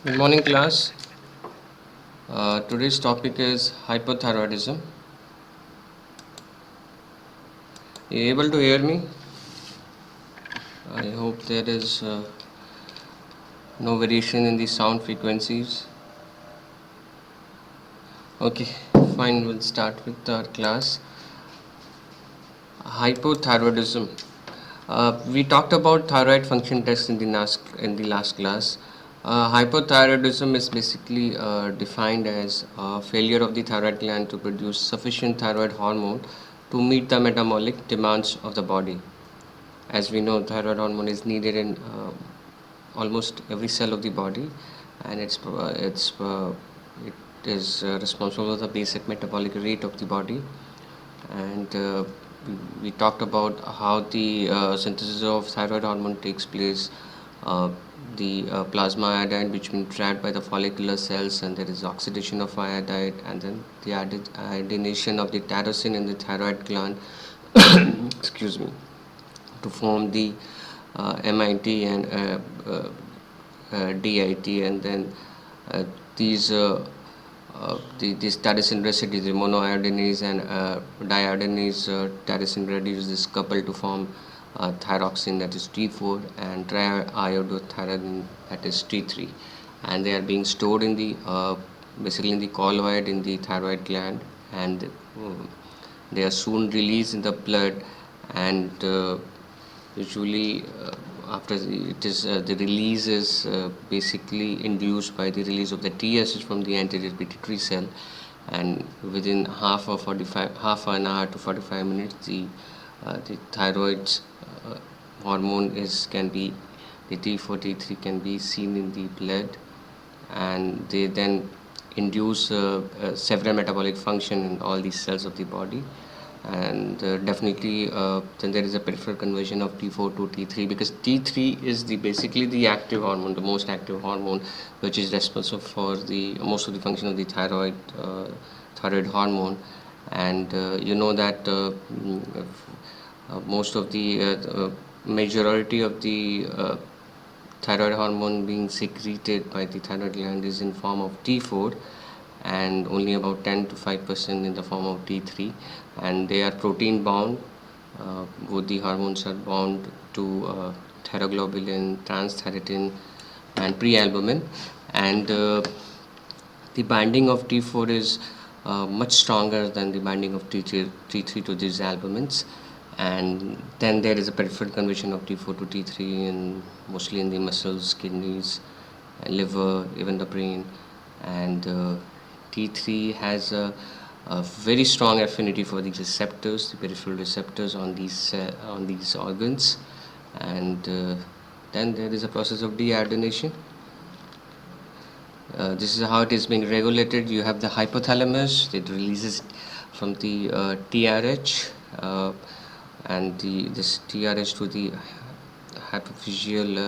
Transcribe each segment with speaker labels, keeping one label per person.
Speaker 1: Good morning, class. Today's topic is hypothyroidism. You able to hear me? I hope there is no variation in the sound frequencies. Okay, fine. We'll start with our class. Hypothyroidism. We talked about thyroid function tests in the last class. Hypothyroidism is basically defined as failure of the thyroid gland to produce sufficient thyroid hormone to meet the metabolic demands of the body. As we know, thyroid hormone is needed in almost every cell of the body, and it is responsible for the basic metabolic rate of the body. And we talked about how the synthesis of thyroid hormone takes place. Uh, the plasma iodide, which been trapped by the follicular cells, and there is oxidation of iodide, and then the iodination of the tyrosine in the thyroid gland. Excuse me, to form the MIT and DIT, and then these these tyrosine residues, the monoiodinase and diiodinase tyrosine residues, is coupled to form thyroxine, that is T4, and triiodothyronine, that is T3, and they are being stored in the basically in the colloid in the thyroid gland, and they are soon released in the blood, and usually after the release is basically induced by the release of the TSH from the anterior pituitary cell, and within half an hour to 45 minutes, the thyroid uh, hormone is can be the T4 T3 can be seen in the blood, and they then induce several metabolic function in all these cells of the body. And definitely then there is a peripheral conversion of T4 to T3, because T3 is the basically the active hormone, the most active hormone, which is responsible for the most of the function of the thyroid hormone. And you know that most of the majority of the thyroid hormone being secreted by the thyroid gland is in form of T4, and only about 10 to 5% in the form of T3, and they are protein bound. Both the hormones are bound to thyroglobulin, transthyretin, and prealbumin, and the binding of T4 is much stronger than the binding of T3 to these albumins. And then there is a peripheral conversion of T4 to T3 in mostly in the muscles, kidneys, liver, even the brain. And T3 has a very strong affinity for these receptors, the peripheral receptors on these organs. And then there is a process of deiodination. This is how it is being regulated. You have the hypothalamus that releases from the TRH, and this TRH to the hypophyseal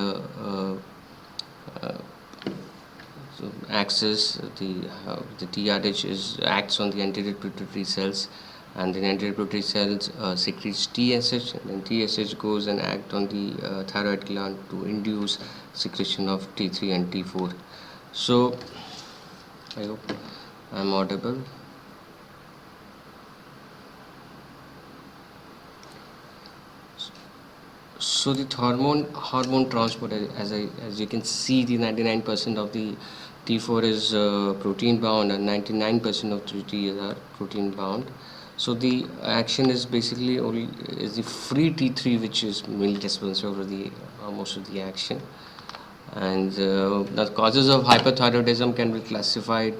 Speaker 1: uh, axis. The TRH acts on the anterior pituitary cells, and the anterior pituitary cells secretes TSH, and then TSH goes and act on the thyroid gland to induce secretion of T3 and T4. So I hope I'm audible. So the hormone transport, as you can see, the 99% of the T4 is protein bound, and 99% of T3 are protein bound. So the action is basically only is the free T3, which is mainly responsible for the most of the action. And the causes of hypothyroidism can be classified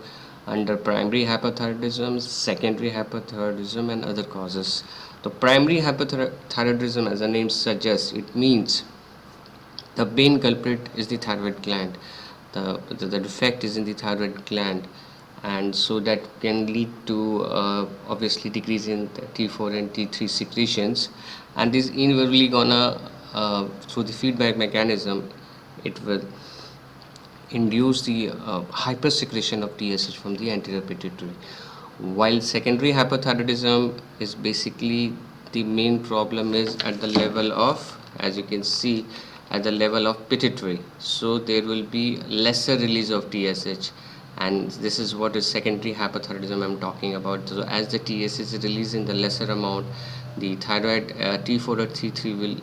Speaker 1: under primary hypothyroidism, secondary hypothyroidism, and other causes. The primary hypothyroidism, as the name suggests, it means the main culprit is the thyroid gland. The defect is in the thyroid gland, and so that can lead to obviously decrease in T4 and T3 secretions, and this invariably gonna through the feedback mechanism, it will induce the hypersecretion of TSH from the anterior pituitary. While secondary hypothyroidism is basically the main problem is at the level of, as you can see, at the level of pituitary, so there will be lesser release of TSH, and this is what is secondary hypothyroidism I'm talking about. So as the TSH is released in the lesser amount, the thyroid T4 or T3 will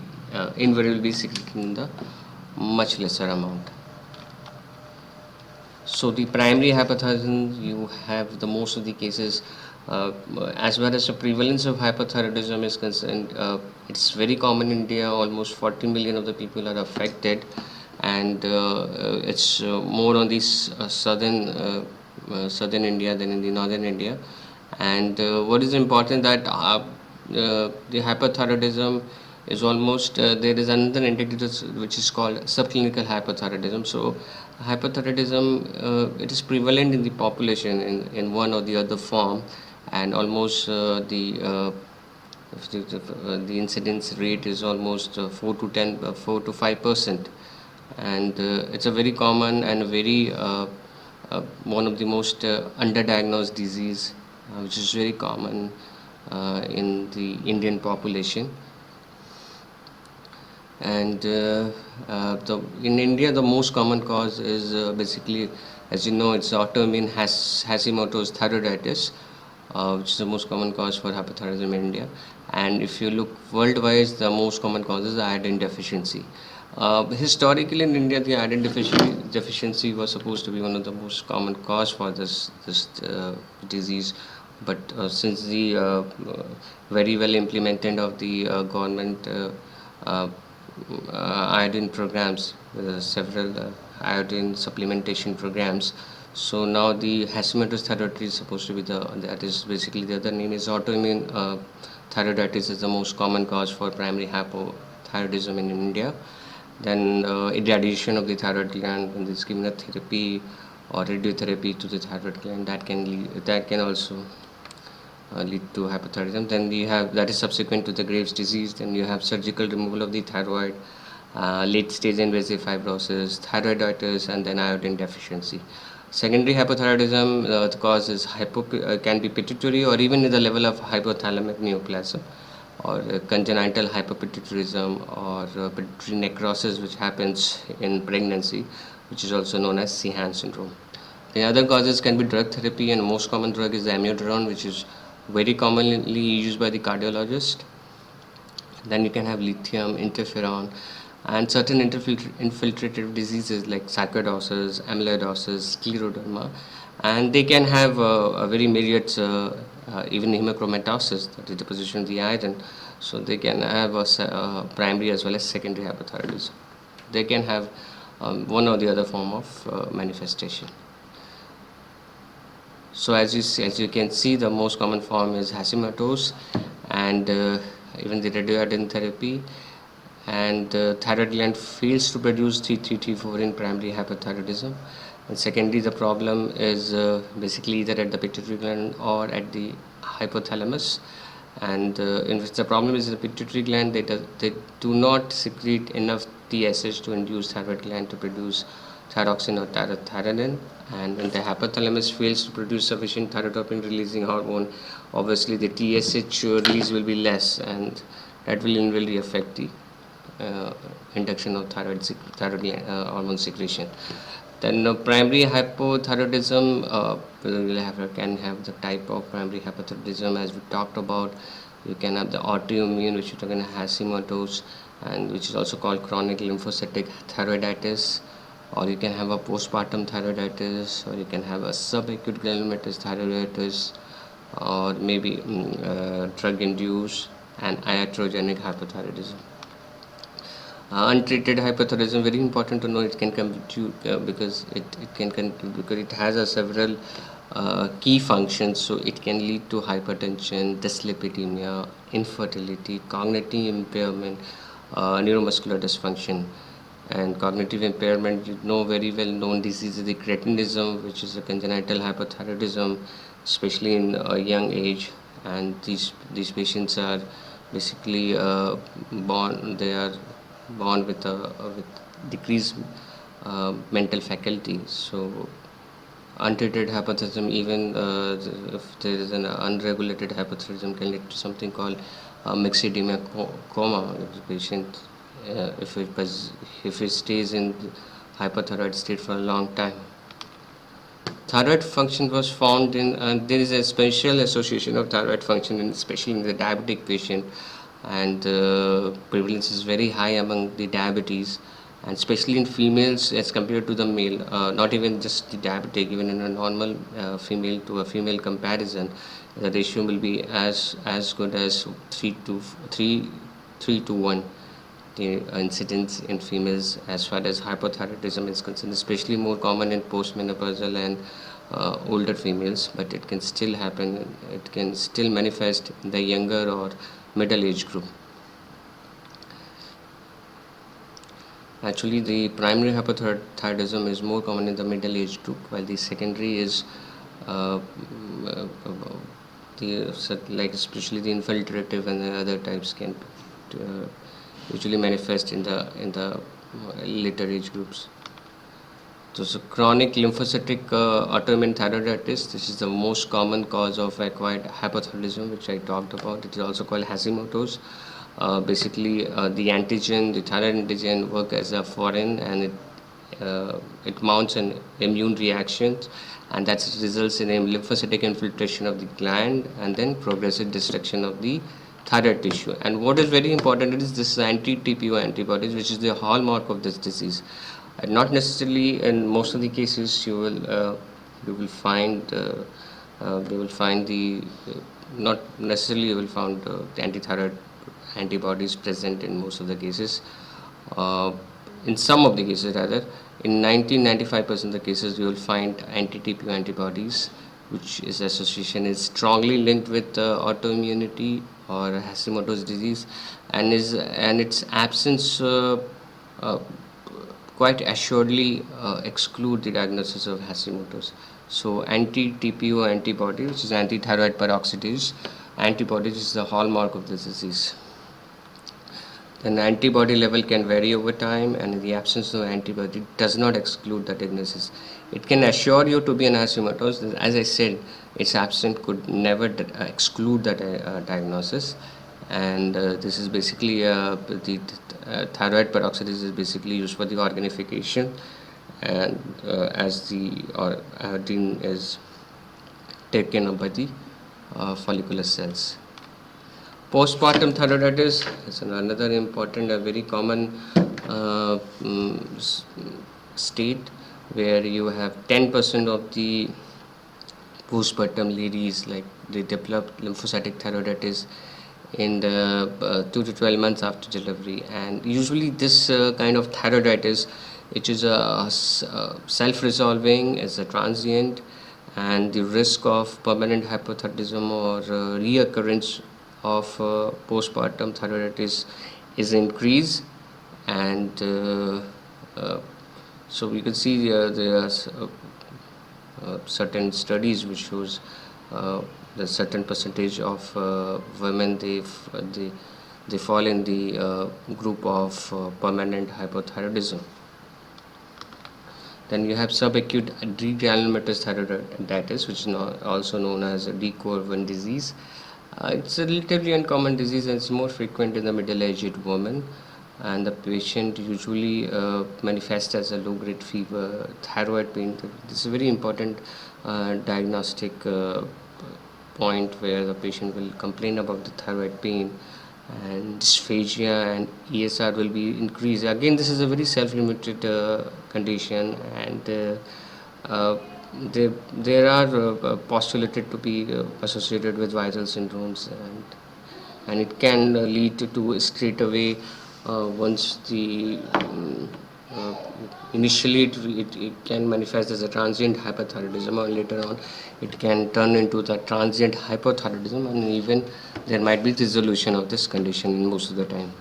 Speaker 1: invariably be secreted in the much lesser amount. So the primary hypothyroidism, you have the most of the cases. As well as the prevalence of hypothyroidism is concerned, it's very common in India. Almost 40 million of the people are affected, and it's more on the southern India than in the northern India. And what is important that the hypothyroidism is almost there is another entity which is called subclinical hypothyroidism. So hypothyroidism, it is prevalent in the population in one or the other form, and almost the incidence rate is almost 4 to 5%, and it's a very common and very one of the most underdiagnosed disease, which is very common in the Indian population. And in India, the most common cause is basically, as you know, it's autoimmune Hashimoto's thyroiditis, which is the most common cause for hypothyroidism in India. And if you look worldwide, the most common cause is iodine deficiency. Historically, in India, the iodine deficiency was supposed to be one of the most common cause for this disease, but since the very well implemented of the government uh, iodine programs, several iodine supplementation programs. So now the Hashimoto's thyroiditis is supposed to be that is basically the other name is autoimmune thyroiditis is the most common cause for primary hypothyroidism in India. Then irradiation of the thyroid gland and this chemotherapy or radiotherapy to the thyroid gland that can also lead to hypothyroidism. Then we have that is subsequent to the Graves' disease. Then you have surgical removal of the thyroid, late stage invasive fibrosis, thyroiditis, and then iodine deficiency. Secondary hypothyroidism, the cause is can be pituitary or even at the level of hypothalamic neoplasm, or congenital hypopituitarism, or pituitary necrosis, which happens in pregnancy, which is also known as Sehan syndrome. The other causes can be drug therapy, and most common drug is amiodarone, which is very commonly used by the cardiologist. Then you can have lithium, interferon, and certain infiltrative diseases like sarcoidosis, amyloidosis, scleroderma, and they can have a very myriad, even hemochromatosis, that is deposition of the iron. So they can have a primary as well as secondary hypothyroidism. They can have one or the other form of manifestation. So as you can see, the most common form is Hashimoto's, and even the radioiodine therapy, and thyroid gland fails to produce T3 T4 in primary hypothyroidism. And secondly, the problem is basically either at the pituitary gland or at the hypothalamus, and in which the problem is the pituitary gland, they do not secrete enough TSH to induce thyroid gland to produce thyroxine or thyroxine, and when the hypothalamus fails to produce sufficient thyroid releasing hormone, obviously the TSH release will be less, and that will inevitably affect the induction of thyroid hormone secretion. Then primary hypothyroidism can have the type of primary hypothyroidism as we talked about. You can have the autoimmune, which is talking Hashimoto's, and which is also called chronic lymphocytic thyroiditis, or you can have a postpartum thyroiditis, or you can have a subacute granulomatous thyroiditis, or maybe drug-induced and iatrogenic hypothyroidism. Untreated hypothyroidism, very important to know, it can come to because it has a several key functions. So it can lead to hypertension, dyslipidemia, infertility, cognitive impairment, neuromuscular dysfunction. And cognitive impairment, you know, very well known disease is the cretinism, which is a congenital hypothyroidism, especially in a young age. And these patients are basically they are born with decreased mental faculty. So untreated hypothyroidism, even if there is an unregulated hypothyroidism, can lead to something called myxedema coma. If the patient if it stays in hypothyroid state for a long time. Thyroid function was found in, there is a special association of thyroid function, especially in the diabetic patient, and prevalence is very high among the diabetes, and especially in females as compared to the male. Not even just the diabetic, even in a normal female to a female comparison, the ratio will be as good as 3 to 1, the incidence in females as far as hypothyroidism is concerned, especially more common in postmenopausal and older females, but it can still happen, it can still manifest in the younger or middle age group. Actually, the primary hypothyroidism is more common in the middle age group, while the secondary is uh, like especially the infiltrative and the other types can uh, usually manifest in the later age groups. So chronic lymphocytic autoimmune thyroiditis, this is the most common cause of acquired hypothyroidism, which I talked about. It is also called Hashimoto's. Basically, the thyroid antigen work as a foreign, and it mounts an immune reaction, and that results in a lymphocytic infiltration of the gland and then progressive destruction of the thyroid tissue. And what is very important is this anti-TPO antibodies, which is the hallmark of this disease. And not necessarily in most of the cases you will find they will find the not necessarily you will find the anti-thyroid antibodies present in most of the cases. In some of the cases, rather, in 95% of the cases, you will find anti-TPO antibodies, which is association is strongly linked with autoimmunity or Hashimoto's disease, and its absence uh, quite assuredly exclude the diagnosis of Hashimoto's. So anti-TPO antibody, which is anti-thyroid peroxidase antibodies, is the hallmark of this disease. Then antibody level can vary over time, and in the absence of antibody does not exclude the diagnosis. It can assure you to be an Hashimoto's. As I said, its absence could never exclude that diagnosis. And this is basically the thyroid peroxidase is basically used for the organification, and as the iodine is taken up by the follicular cells. Postpartum thyroiditis is another important, a very common state where you have 10% of the postpartum ladies, like they develop lymphocytic thyroiditis in the 2 to 12 months after delivery. And usually this kind of thyroiditis, which is self-resolving, is a transient, and the risk of permanent hypothyroidism or reoccurrence of postpartum thyroiditis is increased. And so we can see there are certain studies which shows the certain percentage of women they fall in the group of permanent hypothyroidism. Then you have subacute adrenomatous thyroiditis, which is also known as a DCOR1 disease. It's a relatively uncommon disease, and it's more frequent in the middle-aged woman. And the patient usually manifests as a low-grade fever, thyroid pain. This is a very important diagnostic point where the patient will complain about the thyroid pain, and dysphagia and ESR will be increased. Again, this is a very self-limited condition, and there are postulated to be associated with viral syndromes, and it can lead to straight away once the uh, initially it can manifest as a transient hypothyroidism, or later on it can turn into the transient hypothyroidism, and even there might be resolution of this condition most of the time.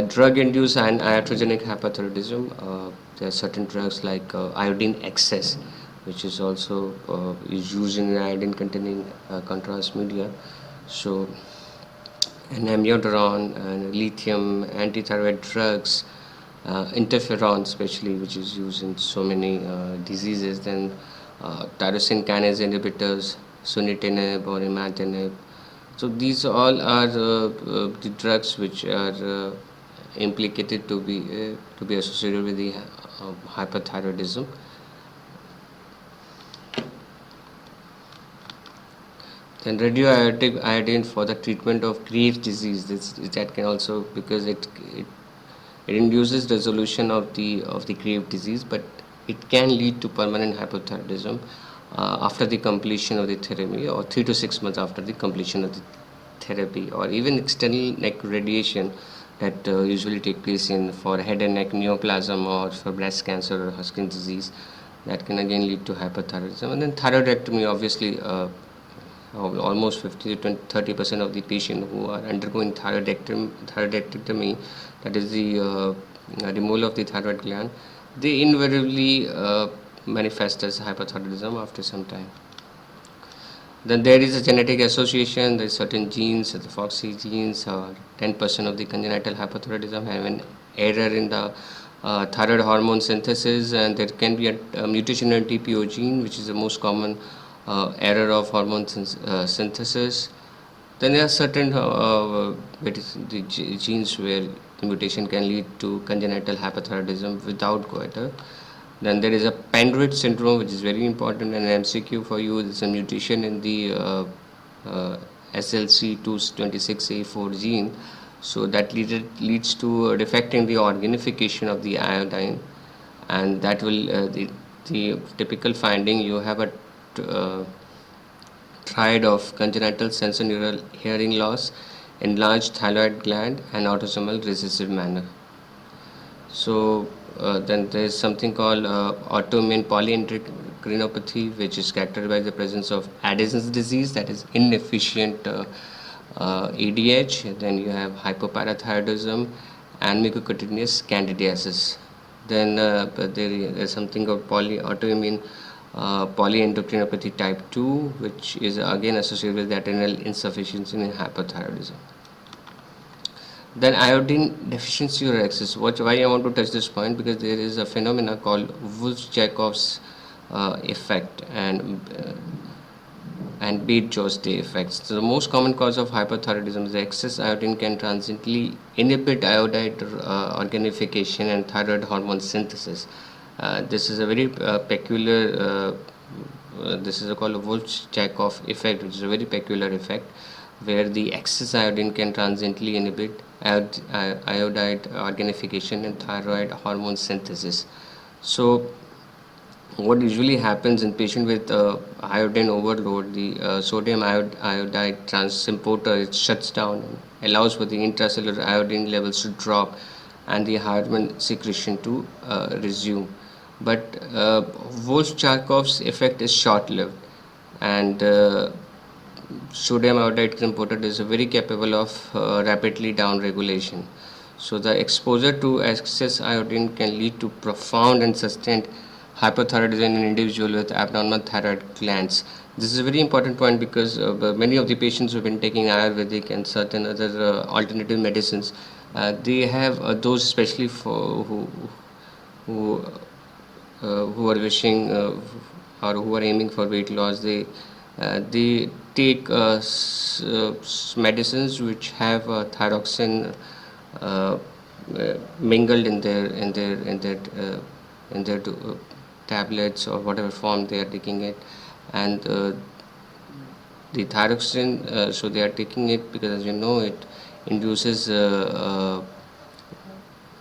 Speaker 1: Drug-induced and iatrogenic hypothyroidism, there are certain drugs like iodine excess, which is also is used in iodine-containing contrast media. So, and amiodarone and lithium, antithyroid drugs, interferon especially, which is used in so many diseases. Then tyrosine kinase inhibitors, sunitinib or imatinib. So these all are the drugs which are implicated to be associated with the hyperthyroidism. Then radioactive iodine for the treatment of Graves' disease. That can also, because it induces resolution of the Graves' disease, but it can lead to permanent hypothyroidism after the completion of the therapy, or 3 to 6 months after the completion of the therapy, or even external neck radiation that usually take place in for head and neck neoplasm or for breast cancer or Hodgkin's disease. That can again lead to hyperthyroidism. And then thyroidectomy, obviously. Almost 50 to 30% of the patients who are undergoing thyroidectomy, that is the removal of the thyroid gland, they invariably manifest as hyperthyroidism after some time. Then there is a genetic association. There are certain genes, the FOXC genes, 10% of the congenital hypothyroidism have an error in the thyroid hormone synthesis, and there can be a mutation in TPO gene, which is the most common error of hormone synthesis. Then there are certain genes where the mutation can lead to congenital hypothyroidism without goiter. Then there is a Pendred syndrome, which is very important, and MCQ for you. There's a mutation in the SLC226A4 gene, so that leads to defecting the organification of the iodine, and that will the typical finding, you have a triad of congenital sensorineural hearing loss, enlarged thyroid gland, and autosomal recessive manner. So then there is something called autoimmune polyendocrineopathy, which is characterized by the presence of Addison's disease, that is inefficient ADH. Then you have hypoparathyroidism and mucocutaneous candidiasis. Then there is something called autoimmune polyendocrinopathy type 2, which is again associated with adrenal insufficiency and hypothyroidism. Then iodine deficiency or excess. Why I want to touch this point? Because there is a phenomena called Wolff-Jacobs effect and Beat-Jostay effects. So the most common cause of hypothyroidism is excess iodine can transiently inhibit iodide organification and thyroid hormone synthesis. This is a very peculiar. This is called a Wolff-Jacobs effect, which is a very peculiar effect, where the excess iodine can transiently inhibit iodide organification and thyroid hormone synthesis. So what usually happens in patient with iodine overload, the sodium iodide transporter, it shuts down and allows for the intracellular iodine levels to drop and the hormone secretion to resume. But Wolff-Jacobs effect is short-lived, and sodium iodide transporter is very capable of rapidly down regulation. So the exposure to excess iodine can lead to profound and sustained hypothyroidism in an individual with abnormal thyroid glands. This is a very important point because many of the patients who have been taking Ayurvedic and certain other alternative medicines, they have those, especially for who are wishing or who are aiming for weight loss, they take medicines which have thyroxine mingled in their tablets or whatever form they are taking it, and the thyroxine, so they are taking it because, as you know, it induces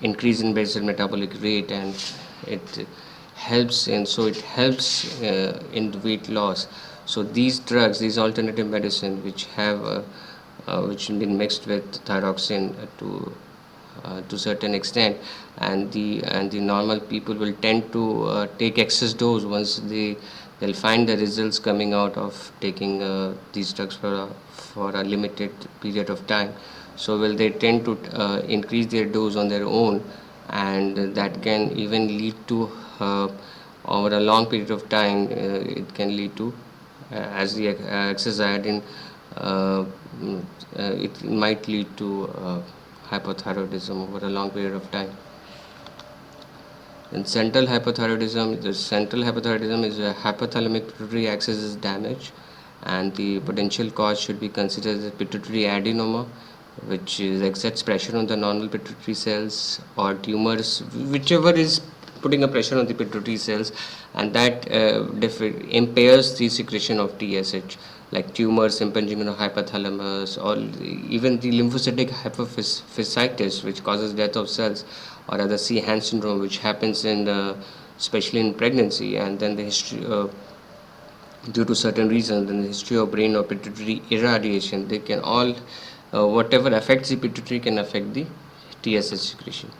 Speaker 1: increase in basal metabolic rate, and it helps in weight loss. So these drugs, these alternative medicine which have which been mixed with thyroxine to certain extent, and the normal people will tend to take excess dose once they'll find the results coming out of taking these drugs for a limited period of time. So will they tend to increase their dose on their own, and that can even lead to over a long period of time it can lead to as the excess iodine it might lead to hypothyroidism over a long period of time. And central hypothyroidism, the central hypothyroidism is a hypothalamic pituitary axis is damaged, and the potential cause should be considered as pituitary adenoma, which is exerts pressure on the normal pituitary cells, or tumors, whichever is putting a pressure on the pituitary cells, and that impairs the secretion of TSH, like tumors impinging on the hypothalamus, or even the lymphocytic hypophysitis, which causes death of cells, or other Sea-Hand syndrome, which happens in especially in pregnancy, and then the history. Due to certain reasons in the history of brain or pituitary irradiation, they can all whatever affects the pituitary can affect the TSH secretion.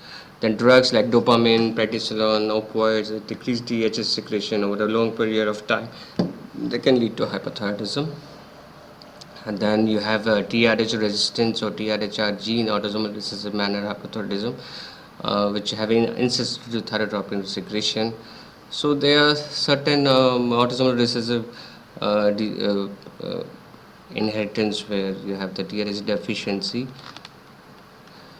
Speaker 1: Then drugs like dopamine, prednisolone, opioids decrease TSH secretion over a long period of time. They can lead to hypothyroidism. And then you have TRH resistance or TRHR gene, autosomal recessive manner hypothyroidism, which have insensitive thyrotropin secretion. So there are certain autosomal recessive inheritance where you have the TRH deficiency.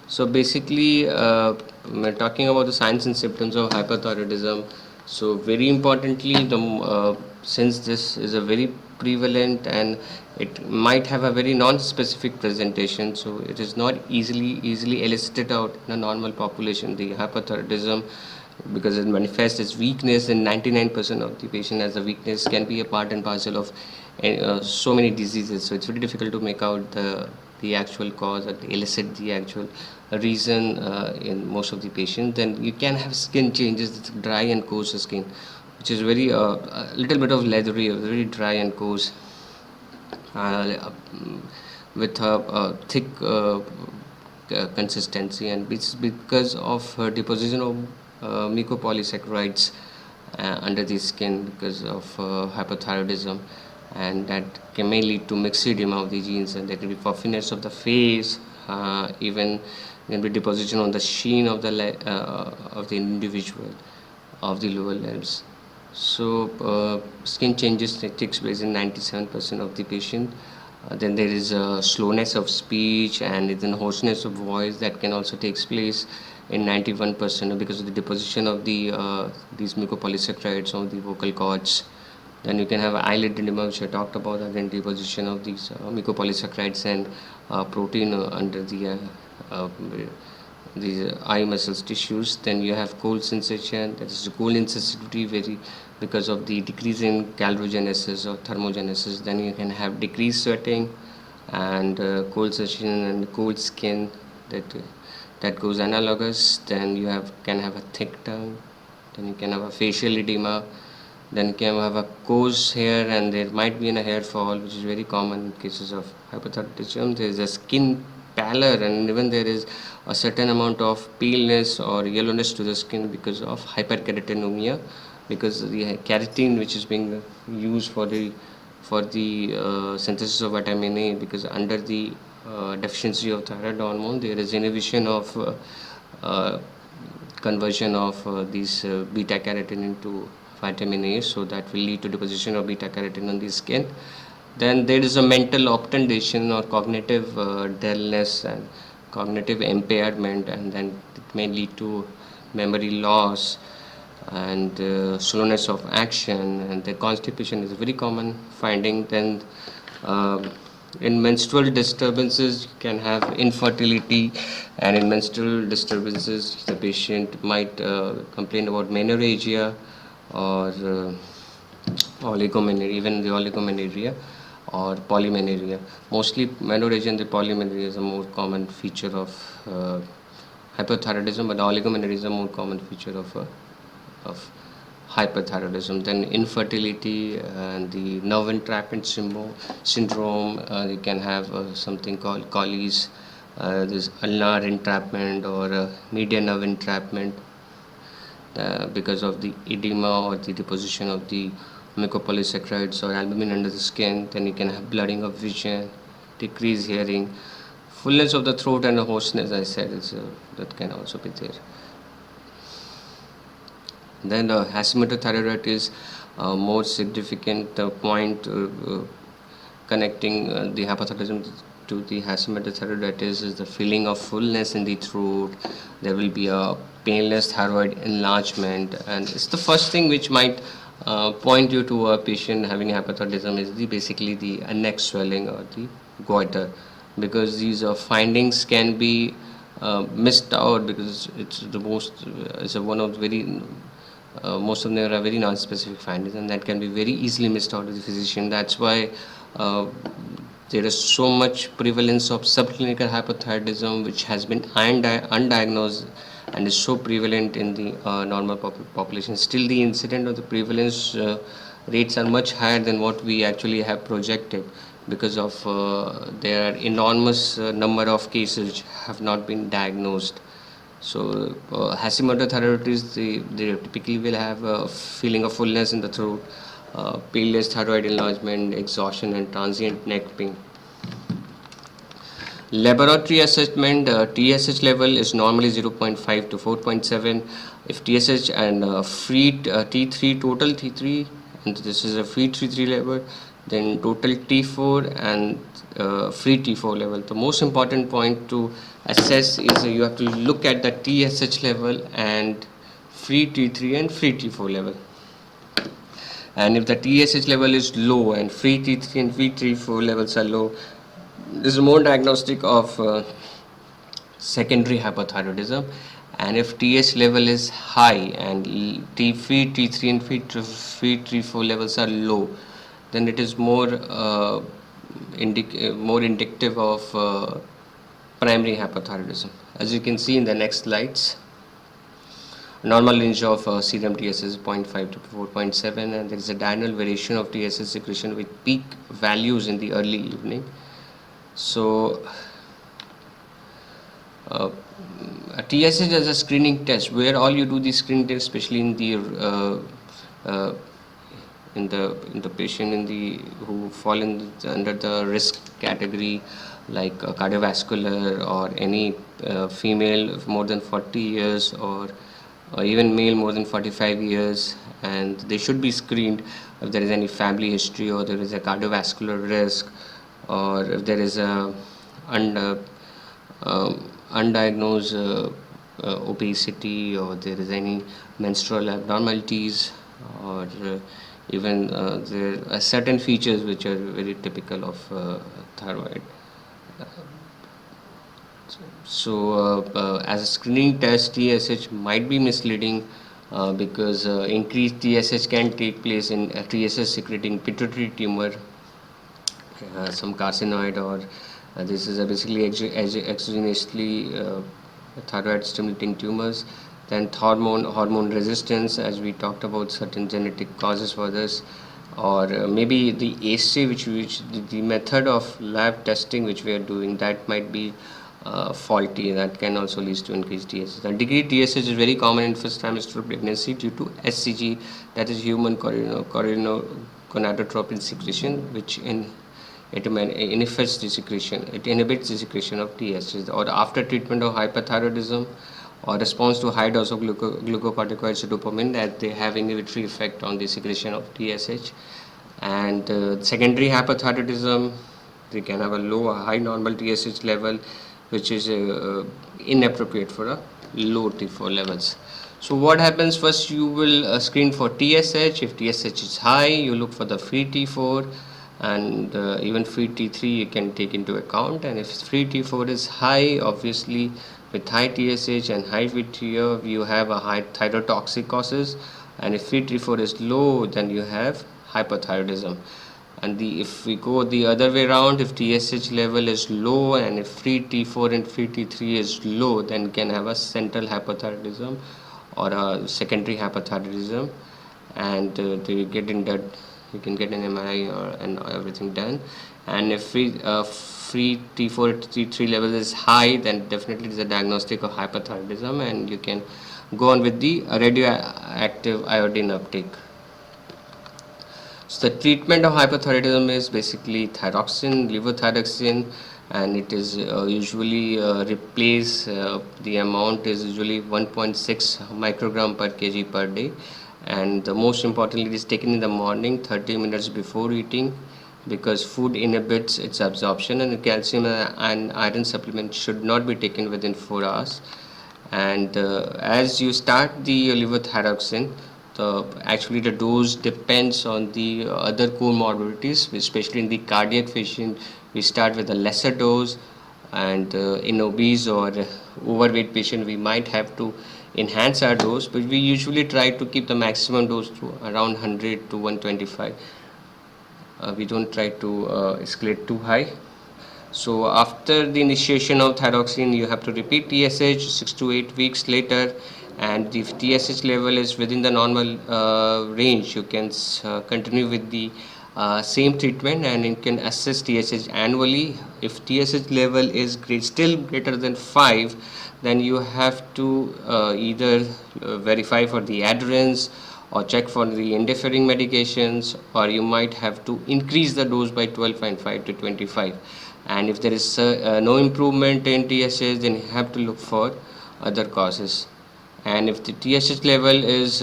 Speaker 1: So basically, we're talking about the signs and symptoms of hyperthyroidism. So very importantly, since this is a very prevalent and it might have a very non-specific presentation, so it is not easily elicited out in a normal population. The hyperthyroidism, because it manifests as weakness in 99% of the patient, as the weakness can be a part and parcel of so many diseases. So it's very difficult to make out the actual cause or elicit the actual reason in most of the patients. Then you can have skin changes, dry and coarse skin, which is very a little bit of leathery, very dry and coarse, with a thick consistency, and it's because of deposition of mucopolysaccharides under the skin because of hypothyroidism, and that may lead to myxedema of the genes, and there can be puffiness of the face, even there can be deposition on the sheen of the individual of the lower limbs. So skin changes that takes place in 97% of the patient. Then there is a slowness of speech and then hoarseness of voice that can also takes place in 91% because of the deposition of these mucopolysaccharides on the vocal cords. Then you can have eyelid edema, which I talked about, again deposition of these mucopolysaccharides and protein under the eye muscles tissues. Then you have cold sensation, that is cold insensitivity, very because of the decrease in calogenesis or thermogenesis. Then you can have decreased sweating and cold sensation and cold skin that goes analogous. Then you can have a thick tongue. Then you can have a facial edema. Then you can have a coarse hair, and there might be a hair fall, which is very common in cases of hypothyroidism. There is a skin pallor, and even there is a certain amount of paleness or yellowness to the skin because of hyperkeratinemia, because the keratin, which is being used for the synthesis of vitamin A, because under the deficiency of thyroid hormone, there is inhibition of conversion of these beta carotene into vitamin A, so that will lead to deposition of beta carotene on the skin. Then there is a mental obtundation or cognitive dullness and cognitive impairment, and then it may lead to memory loss and slowness of action, and the constipation is a very common finding. Then in menstrual disturbances you can have infertility, and in menstrual disturbances the patient might complain about menorrhagia or oligomenorrhea, even the oligomenorrhea or polymenorrhea. Mostly menorrhagia and the polymenorrhea is a more common feature of hypothyroidism, but oligomenorrhea is a more common feature of hyperthyroidism. Then infertility and the nerve entrapment syndrome. You can have something called Colles, this ulnar entrapment or median nerve entrapment because of the edema or the deposition of the mucopolysaccharides or albumin under the skin. Then you can have blurring of vision, decreased hearing, fullness of the throat, and a hoarseness, I said, that can also be there. Then Hashimoto thyroiditis, more significant point connecting the hypothyroidism to the Hashimoto thyroiditis is the feeling of fullness in the throat. There will be a painless thyroid enlargement, and it's the first thing which might point you to a patient having hypothyroidism is basically the neck swelling or the goiter, because these findings can be missed out, because it's the most it's a one of very most of them are very non-specific findings, and that can be very easily missed out of the physician. That's why uh, there is so much prevalence of subclinical hypothyroidism, which has been undiagnosed and is so prevalent in the normal population. Still, the incident or the prevalence rates are much higher than what we actually have projected, because of there are enormous number of cases which have not been diagnosed. So Hashimoto thyroiditis, they typically will have a feeling of fullness in the throat, paleness, thyroid enlargement, exhaustion, and transient neck pain. Laboratory assessment, TSH level is normally 0.5 to 4.7. If TSH and free T3, total T3, and this is a free T3 level, then total T4 and free T4 level. The most important point to assess is you have to look at the TSH level and free T3 and free T4 level. And if the TSH level is low and free T3 and free T4 levels are low, this is more diagnostic of secondary hypothyroidism. And if TH level is high and free T3 and free T4 levels are low, then it is more more indicative of primary hypothyroidism. As you can see in the next slides, normal range of serum TSH is 0.5 to 4.7, and there is a diurnal variation of TSH secretion with peak values in the early evening. So a TSH is a screening test where all you do the screening test, especially in the patient who fall under the risk category, like cardiovascular, or any female more than 40 years, or even male more than 45 years, and they should be screened if there is any family history, or there is a cardiovascular risk, or if there is a undiagnosed obesity, or there is any menstrual abnormalities, or even there are certain features which are very typical of thyroid. So as a screening test, TSH might be misleading because increased TSH can take place in a TSH secreting pituitary tumor, some carcinoid, or this is basically exogenously thyroid stimulating tumors. Then hormone resistance, as we talked about, certain genetic causes for this, or maybe the assay which the method of lab testing which we are doing, that might be faulty. That can also lead to increased TSH. The decreased TSH is very common in first trimester pregnancy due to SCG, that is human gonadotropin secretion, which inhibits the secretion. It inhibits the secretion of TSH. Or after treatment of hyperthyroidism, or response to high dose of glucocorticoids, dopamine, that they have inhibitory effect on the secretion of TSH. And secondary hypothyroidism, they can have a low or high normal TSH level, which is inappropriate for a low T4 levels. So what happens? First, you will screen for TSH. If TSH is high, you look for the free T4, and even free T3 you can take into account. And if free T4 is high, obviously with high TSH and high VTO, you have a high thyrotoxicosis, and if free T4 is low, then you have hypothyroidism. And if we go the other way around, if TSH level is low and if free T4 and free T3 is low, then can have a central hypothyroidism or a secondary hypothyroidism, and they get in that you can get an MRI and everything done. And if free T4 T3 level is high, then definitely it is a diagnostic of hypothyroidism, and you can go on with the radioactive iodine uptake. So the treatment of hypothyroidism is basically thyroxine, levothyroxine, and it is usually the amount is usually 1.6 microgram per kg per day, and the most importantly, it is taken in the morning 30 minutes before eating, because food inhibits its absorption, and the calcium and iron supplement should not be taken within 4 hours. And as you start the levothyroxine, actually the dose depends on the other comorbidities, especially in the cardiac patient. We start with a lesser dose, and in obese or overweight patient we might have to enhance our dose, but we usually try to keep the maximum dose to around 100 to 125. We don't try to escalate too high. So after the initiation of thyroxine, you have to repeat TSH 6 to 8 weeks later, and if TSH level is within the normal range, you can continue with the same treatment, and you can assess TSH annually. If TSH level is still greater than 5, then you have to either verify for the adherence or check for the interfering medications, or you might have to increase the dose by 12.5 to 25. And if there is no improvement in TSH, then you have to look for other causes. And if the TSH level is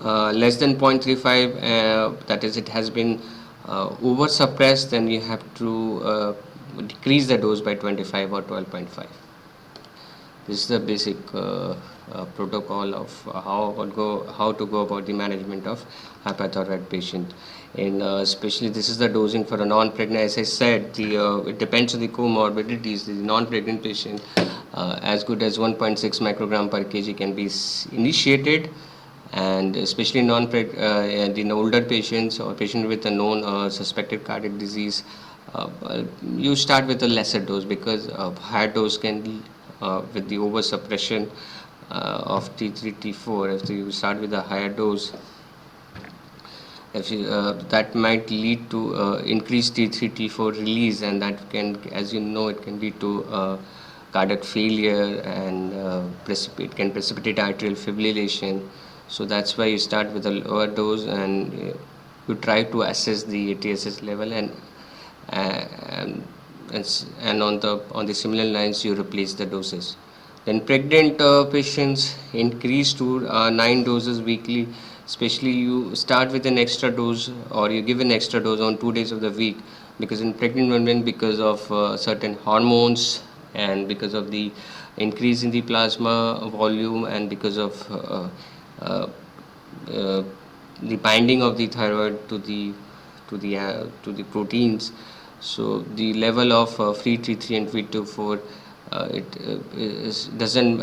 Speaker 1: less than 0.35, that is, it has been over suppressed, then you have to decrease the dose by 25 or 12.5. This is the basic protocol of how to go about the management of hyperthyroid patient. And especially this is the dosing for a non-pregnant. As I said, it depends on the comorbidities. The non-pregnant patient, as good as 1.6 microgram per kg can be initiated, and especially and in older patients or patient with a known suspected cardiac disease, you start with a lesser dose, because higher dose can with the over suppression of T3 T4. If you start with a higher dose, if you, that might lead to increased T3 T4 release, and that can, as you know, it can lead to cardiac failure, and it can precipitate atrial fibrillation. So that's why you start with a lower dose, and you try to assess the TSH level, and on the similar lines you replace the doses. Then pregnant patients increase to 9 doses weekly. Especially you start with an extra dose, or you give an extra dose on 2 days of the week, because in pregnant women, because of certain hormones, and because of the increase in the plasma volume, and because of uh, the binding of the thyroid to the proteins, so the level of free T3 and free T4 doesn't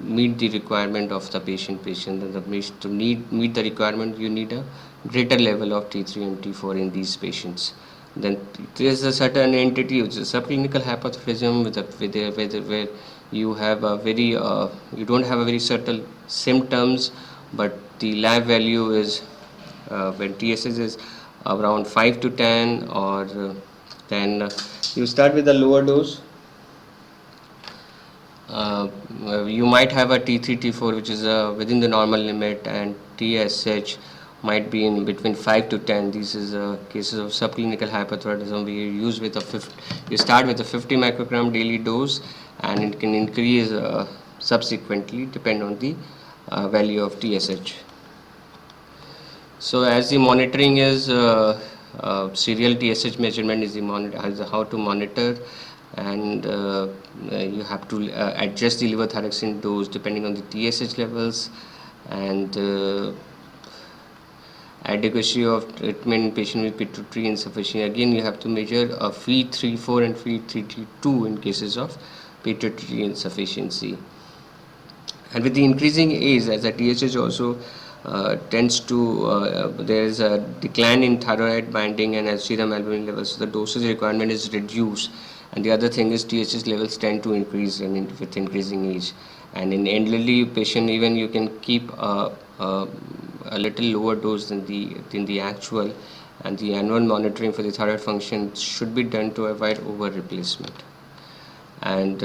Speaker 1: meet the requirement of the patient. And to meet the requirement, you need a greater level of T3 and T4 in these patients. Then there is a certain entity which is subclinical hypothyroidism, where you have a very you don't have a very subtle symptoms, but the lab value is when TSH is around 5 to 10, or then you start with a lower dose. You might have a T3 T4 which is within the normal limit, and TSH might be in between 5 to 10. These is cases of subclinical hypothyroidism. You start with a 50 microgram daily dose, and it can increase subsequently depend on the value of TSH. So as the monitoring is serial TSH measurement is how to monitor, and you have to adjust the levothyroxine dose depending on the TSH levels, and adequacy of treatment in patient with pituitary insufficiency. Again, you have to measure a free 3-4 and free 3-2 in cases of pituitary insufficiency. And with the increasing age, as the TSH also tends to, there is a decline in thyroid binding and serum albumin levels, so the dosage requirement is reduced. And the other thing is TSH levels tend to increase with increasing age. And in elderly patient, even you can keep a little lower dose than the actual, and the annual monitoring for the thyroid function should be done to avoid over replacement. And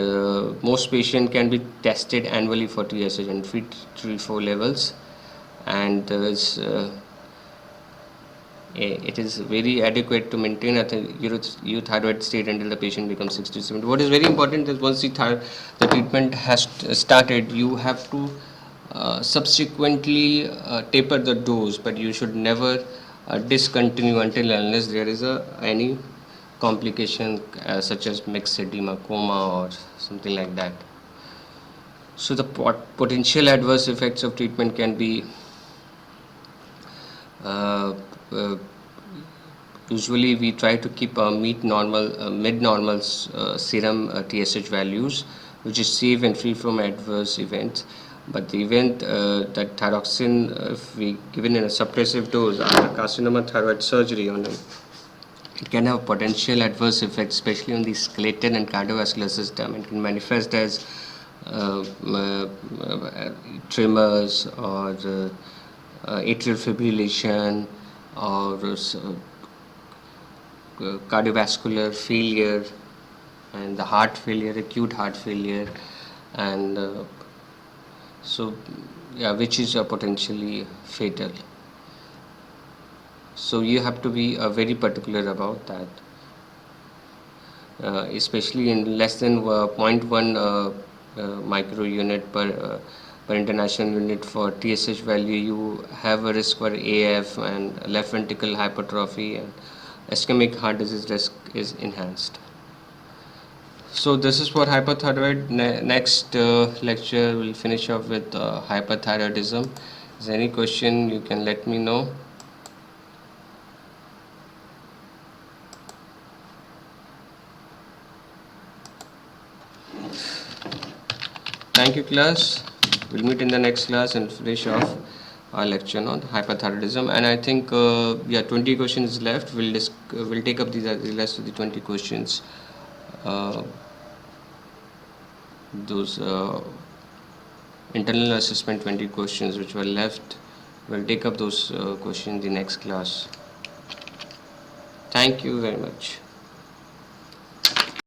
Speaker 1: most patients can be tested annually for TSH and free T4 levels, and it is very adequate to maintain a euthyroid state until the patient becomes 67. What is very important is once the treatment has started, you have to subsequently taper the dose, but you should never discontinue unless there is any complication such as mixed edema, coma, or something like that. So the potential adverse effects of treatment can be uh, uh, usually we try to keep mid-normal serum TSH values, which is safe and free from adverse events. But the event that thyroxine, if we given in a suppressive dose after carcinoma thyroid surgery on them, it can have potential adverse effects, especially on the skeletal and cardiovascular system, and can manifest as uh, uh, tremors or atrial fibrillation or cardiovascular failure and the heart failure, acute heart failure, and so yeah, which is potentially fatal. So you have to be very particular about that, especially in less than zero point 0.1 micro unit per international unit for TSH value. You have a risk for AF and left ventricle hypertrophy, and ischemic heart disease risk is enhanced. So this is for hypothyroid. Next lecture we'll finish off with hyperthyroidism. Is there any question, you can let me know. Thank you, class. We'll meet in the next class and finish off our lecture on hyperthyroidism. And I think yeah, 20 questions left. We'll take up the rest of the 20 questions. Those internal assessment 20 questions which were left, we'll take up those questions in the next class. Thank you very much.